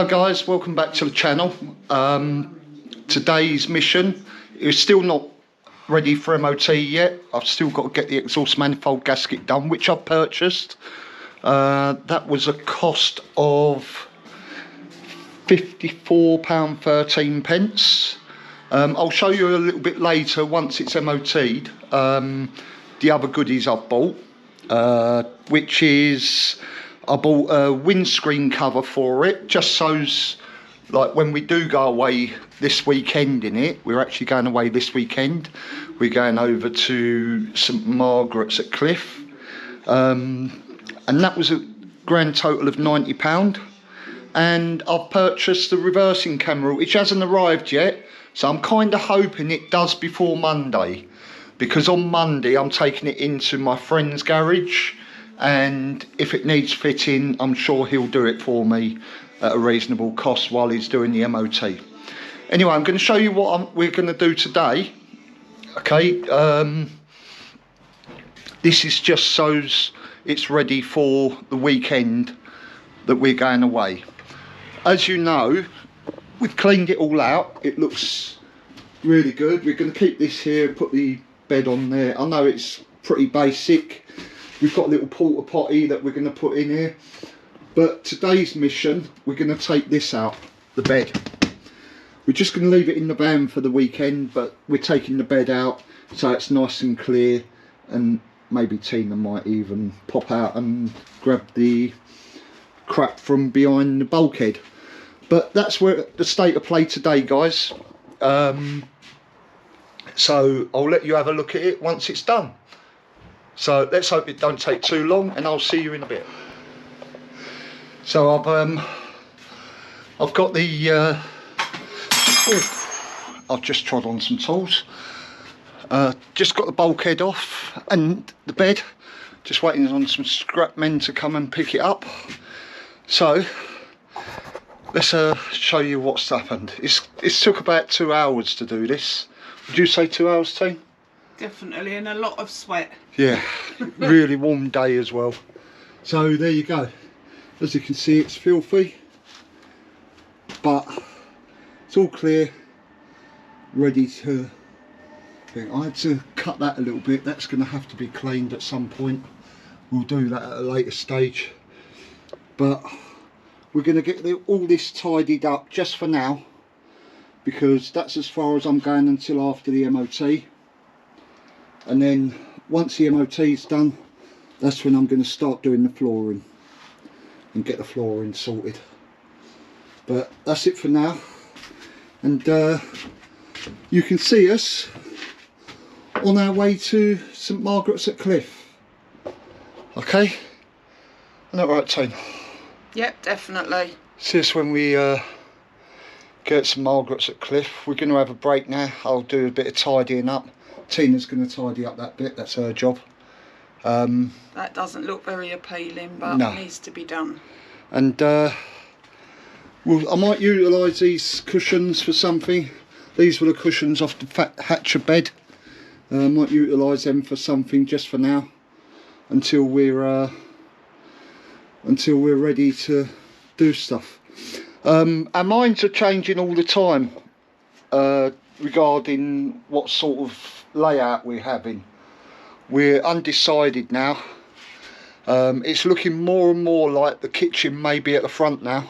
Hello guys, welcome back to the channel. Today's mission is still not ready for MOT yet. I've still got to get the exhaust manifold gasket done, which I've purchased. That was a cost of £54.13. I'll show you a little bit later once it's MOT'd the other goodies I've bought, which is I bought a windscreen cover for it, just so's like when we do go away this weekend in it, we're actually going away this weekend. We're going over to St Margaret's at Cliff, and that was a grand total of £90. And I've purchased the reversing camera, which hasn't arrived yet, so I'm kind of hoping it does before Monday, because on Monday I'm taking it into my friend's garage, and if it needs fitting, I'm sure he'll do it for me at a reasonable cost while he's doing the MOT. Anyway, I'm going to show you what we're going to do today. Okay, this is just so it's ready for the weekend that we're going away. As you know, we've cleaned it all out. It looks really good. We're going to keep this here, put the bed on there. I know it's pretty basic. We've got a little porta potty that we're going to put in here. But today's mission, we're going to take this out, the bed. We're just going to leave it in the van for the weekend, but we're taking the bed out so it's nice and clear, and maybe Tina might even pop out and grab the crap from behind the bulkhead. But that's where the state of play today, guys. So I'll let you have a look at it once it's done. So let's hope it don't take too long, and I'll see you in a bit. So I've got the I've just trod on some tools. Just got the bulkhead off and the bed. Just waiting on some scrap men to come and pick it up. So let's show you what's happened. It's took about 2 hours to do this. Would you say 2 hours, team? Definitely, and a lot of sweat. Yeah, really warm day as well. So there you go. As you can see, it's filthy, but it's all clear, ready to. I had to cut that a little bit. That's going to have to be cleaned at some point. We'll do that at a later stage. But we're going to get all this tidied up just for now, because that's as far as I'm going until after the MOT. And then once the MOT is done, that's when I'm going to start doing the flooring and get the flooring sorted. But that's it for now, and you can see us on our way to St Margaret's at Cliff. Okay, isn't that right, Tane? Yep, definitely. See us when we get St Margaret's at Cliff. We're going to have a break now. I'll do a bit of tidying up. Tina's going to tidy up that bit, that's her job. That doesn't look very appealing, but no, it needs to be done. And I might utilise these cushions for something. These were the cushions off the Hatcher bed. I might utilise them for something just for now, until we're ready to do stuff. Our minds are changing all the time regarding what sort of layout we're having. We're undecided now. It's looking more and more like the kitchen may be at the front now,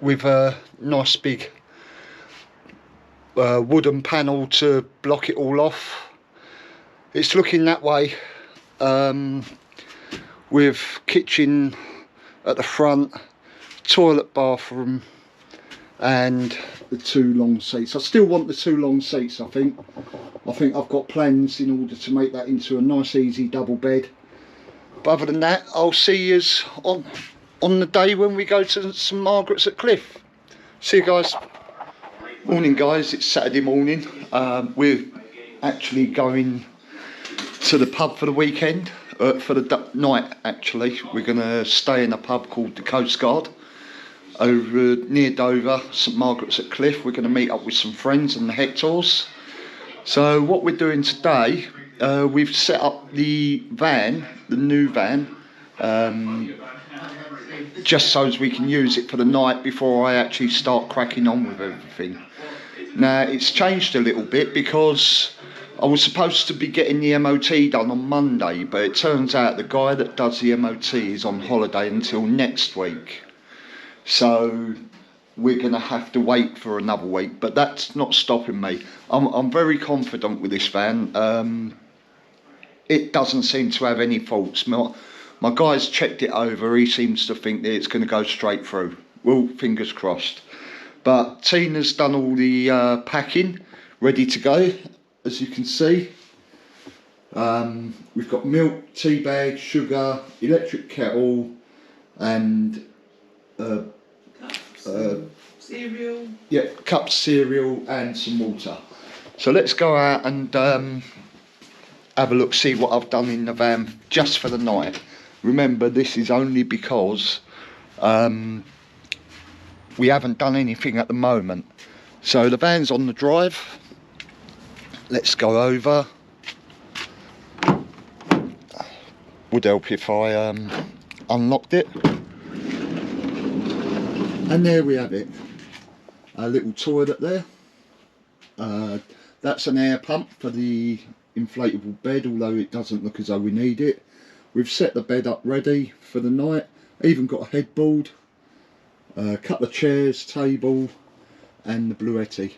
with a nice big wooden panel to block it all off. It's looking that way, with kitchen at the front, toilet, bathroom, and the 2 long seats. I still want the 2 long seats. I think I've got plans in order to make that into a nice easy double bed. But other than that, I'll see you on the day when we go to St Margaret's at Cliff. See you guys. Morning guys, it's Saturday morning. We're actually going to the pub for the weekend, for the night actually. We're going to stay in a pub called the Coast Guard over near Dover, St Margaret's at Cliff. We're going to meet up with some friends and the Hectors. So what we're doing today, we've set up the van, the new van, just so as we can use it for the night before I actually start cracking on with everything. Now it's changed a little bit because I was supposed to be getting the MOT done on Monday, but it turns out the guy that does the MOT is on holiday until next week. So we're going to have to wait for another week, but that's not stopping me. I'm very confident with this van. It doesn't seem to have any faults. My guy's checked it over. He seems to think that it's going to go straight through. Well, fingers crossed. But Tina's done all the packing, ready to go, as you can see. We've got milk, tea bag, sugar, electric kettle, and cereal. Yeah, cups, cereal, and some water. So let's go out and have a look, see what I've done in the van just for the night. Remember, this is only because we haven't done anything at the moment. So the van's on the drive. Let's go over. Would help if I unlocked it. And there we have it. A little toilet there. That's an air pump for the inflatable bed, although it doesn't look as though we need it. We've set the bed up ready for the night. Even got a headboard, a couple of chairs, table, and the Bluetti,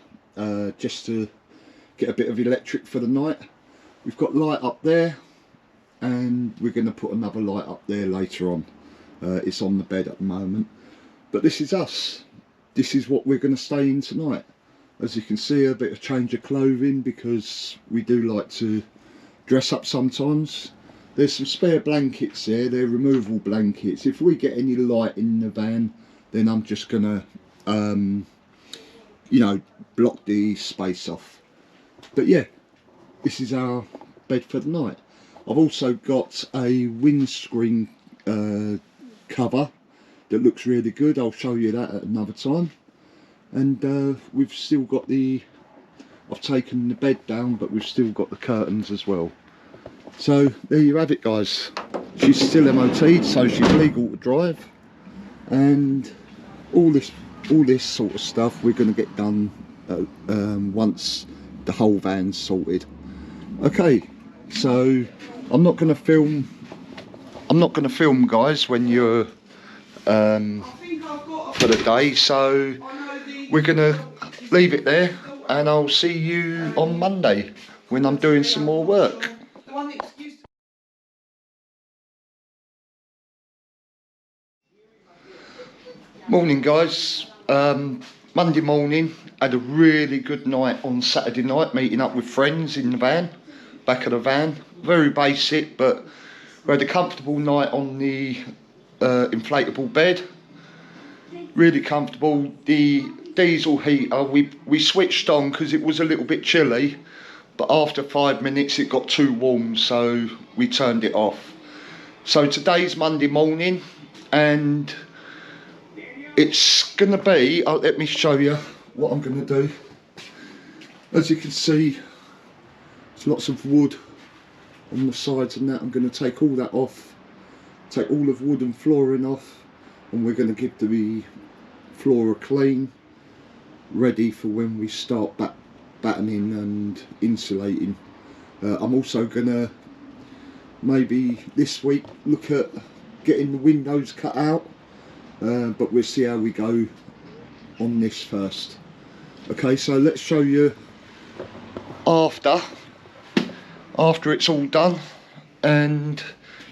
just to get a bit of electric for the night. We've got light up there, and we're going to put another light up there later on. It's on the bed at the moment, but this is us. This is what we're going to stay in tonight. As you can see, a bit of change of clothing because we do like to dress up sometimes. There's some spare blankets there. They're removable blankets. If we get any light in the van, then I'm just gonna you know, block the space off. But yeah, this is our bed for the night. I've also got a windscreen cover that looks really good. I'll show you that at another time. And we've still got I've taken the bed down, but we've still got the curtains as well. So there you have it, guys. She's still MOT'd, so she's legal to drive. And all this sort of stuff we're going to get done once the whole van's sorted. Okay, so I'm not going to film, guys, when you're for the day, so we're going to leave it there, and I'll see you on Monday when I'm doing some more work. Morning, guys. Monday morning, had a really good night on Saturday night, meeting up with friends in the van, back of the van. Very basic, but we had a comfortable night on the inflatable bed. Really comfortable. The diesel heater we switched on because it was a little bit chilly, but after 5 minutes it got too warm, so we turned it off. So today's Monday morning, and it's gonna be, let me show you what I'm gonna do. As you can see, there's lots of wood on the sides and that. I'm gonna take all that off, take all of wood and flooring off, and we're gonna give the floor a clean, ready for when we start battening and insulating. I'm also gonna maybe this week look at getting the windows cut out, but we'll see how we go on this first. Okay, so let's show you after it's all done, and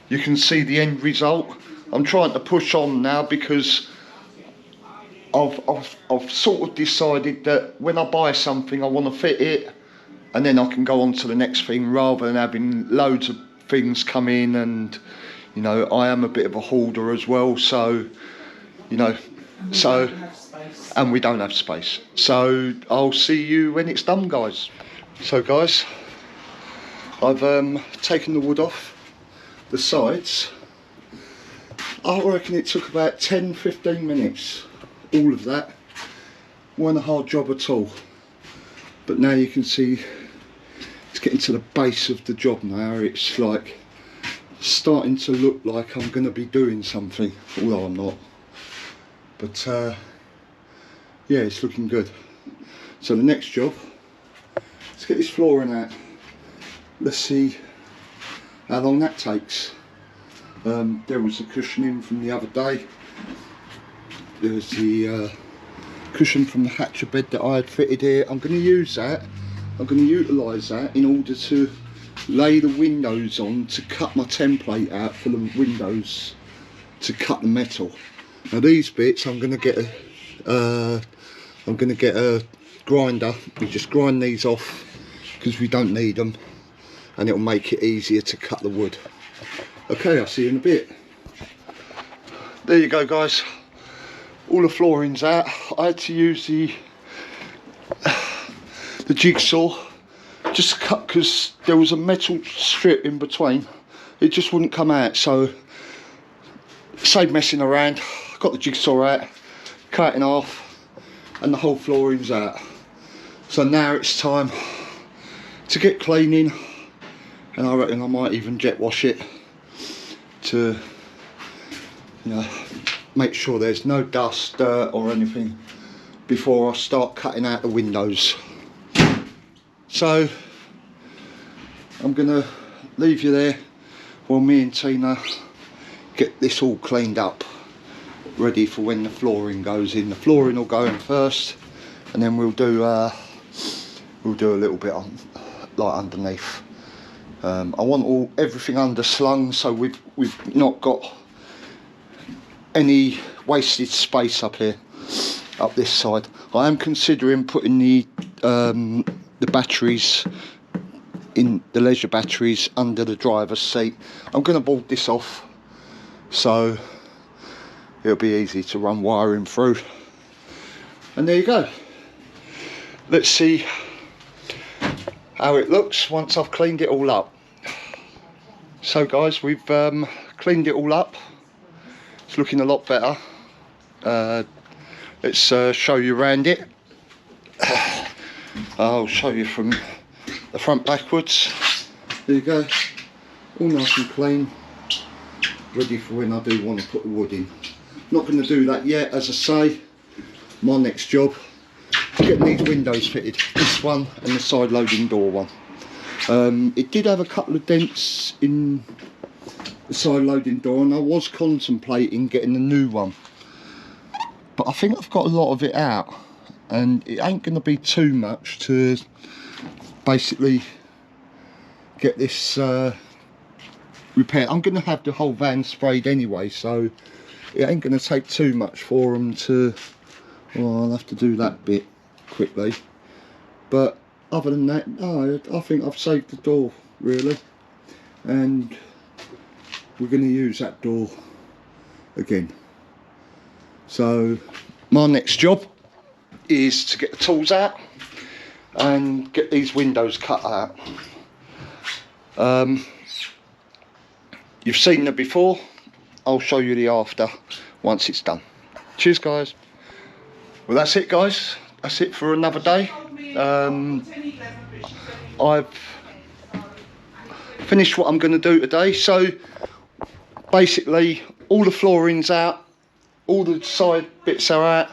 you can see the end result. I'm trying to push on now because I've sort of decided that when I buy something I want to fit it, and then I can go on to the next thing rather than having loads of things come in. And you know, I am a bit of a hoarder as well, so you know, and we don't have space. So I'll see you when it's done, guys. So guys, I've taken the wood off the sides. I reckon it took about 10-15 minutes. All of that wasn't a hard job at all, but now you can see it's getting to the base of the job now. It's like starting to look like I'm going to be doing something, although I'm not. But yeah, it's looking good. So the next job, let's get this flooring out. Let's see how long that takes. There was the cushioning from the other day. There's the cushion from the Hatcher bed that I had fitted here. I'm going to use that. I'm going to utilise that in order to lay the windows on, to cut my template out for the windows, to cut the metal. Now these bits I'm going to get a grinder. We just grind these off because we don't need them, and it'll make it easier to cut the wood. Okay, I'll see you in a bit. There you go, guys. All the flooring's out. I had to use the jigsaw just to cut because there was a metal strip in between. It just wouldn't come out, so save messing around. Got the jigsaw out, cut it in half, and the whole flooring's out. So now it's time to get cleaning, and I reckon I might even jet wash it to, you know, make sure there's no dust, dirt or anything before I start cutting out the windows. So I'm gonna leave you there while me and Tina get this all cleaned up, ready for when the flooring goes in. The flooring will go in first, and then we'll do a little bit on, like, underneath. I want everything underslung, so we've not got any wasted space up here, up this side. I am considering putting the batteries, in the leisure batteries, under the driver's seat. I'm going to board this off so it'll be easy to run wiring through. And there you go. Let's see how it looks once I've cleaned it all up. So guys, we've cleaned it all up. It's looking a lot better. Let's show you around it. I'll show you from the front backwards. There you go, all nice and clean, ready for when I do want to put the wood in. Not going to do that yet, as I say. My next job, getting these windows fitted, this one and the side loading door one. It did have a couple of dents in the side loading door, and I was contemplating getting a new one, but I think I've got a lot of it out, and it ain't going to be too much to basically get this repaired. I'm going to have the whole van sprayed anyway, so it ain't going to take too much for them to, well, I'll have to do that bit quickly, but other than that, no, I think I've saved the door really, and we're going to use that door again. So my next job is to get the tools out and get these windows cut out. You've seen them before. I'll show you the after once it's done. Cheers guys. Well, that's it guys, that's it for another day. I've finished what I'm going to do today. So basically all the flooring's out, all the side bits are out.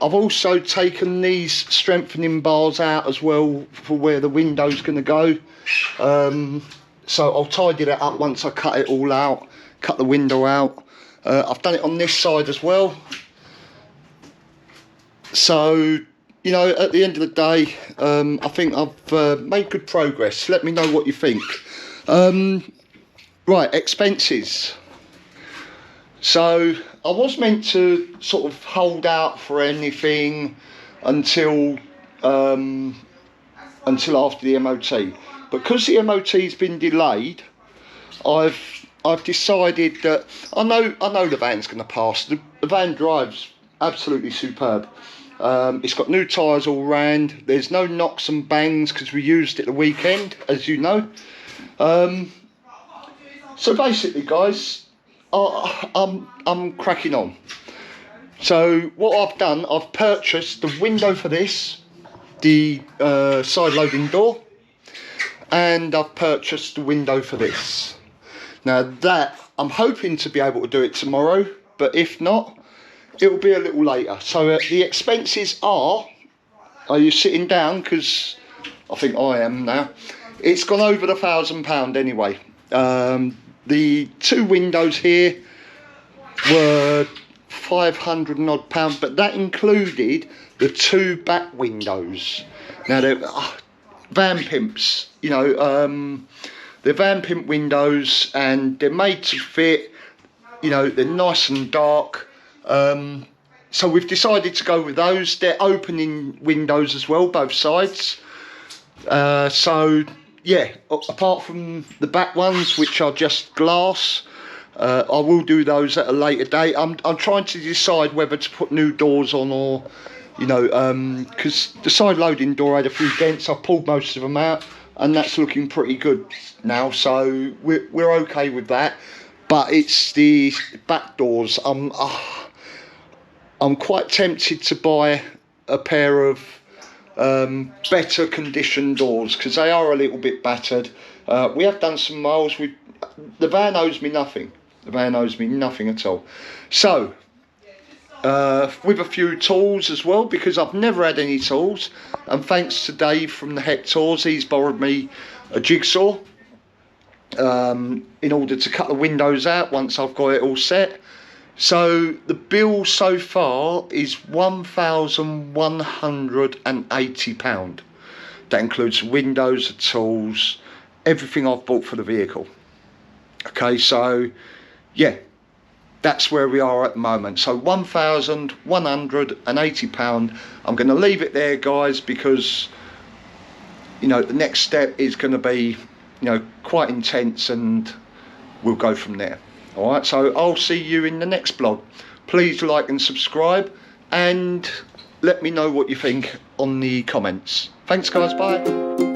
I've also taken these strengthening bars out as well for where the window's going to go. So I'll tidy that up once I cut it all out, cut the window out. I've done it on this side as well. So, you know, at the end of the day, I think I've made good progress. Let me know what you think. Right, expenses. So I was meant to sort of hold out for anything until after the MOT, but because the MOT's been delayed, I've decided that I know the van's going to pass. The van drives absolutely superb. It's got new tyres all round. There's no knocks and bangs because we used it the weekend, as you know. So basically, guys, I'm cracking on. So what I've done, I've purchased the window for this, the side loading door, and I've purchased the window for this. Now that, I'm hoping to be able to do it tomorrow, but if not, it'll be a little later. So the expenses are you sitting down? Because I think I am now. It's gone over the £1,000 anyway. The 2 windows here were £500 and odd, but that included the 2 back windows. Now they're Van Pimps, you know, they're Van Pimp windows, and they're made to fit. You know, they're nice and dark. So we've decided to go with those. They're opening windows as well, both sides. So yeah, apart from the back ones, which are just glass, I will do those at a later date. I'm trying to decide whether to put new doors on, or, you know, because the side loading door had a few dents. I pulled most of them out, and that's looking pretty good now. So we're okay with that. But it's the back doors. I'm quite tempted to buy a pair of better condition doors, because they are a little bit battered. We have done some miles. The van owes me nothing. The van owes me nothing at all. So with a few tools as well, because I've never had any tools, and thanks to Dave from the Hectors, he's borrowed me a jigsaw in order to cut the windows out once I've got it all set. So the bill so far is £1,180. That includes windows, the tools, everything I've bought for the vehicle. Okay, so yeah, that's where we are at the moment. So £1,180. I'm going to leave it there, guys, because, you know, the next step is going to be, you know, quite intense, and we'll go from there. All right, so I'll see you in the next vlog. Please like and subscribe, and let me know what you think on the comments. Thanks, guys. Bye.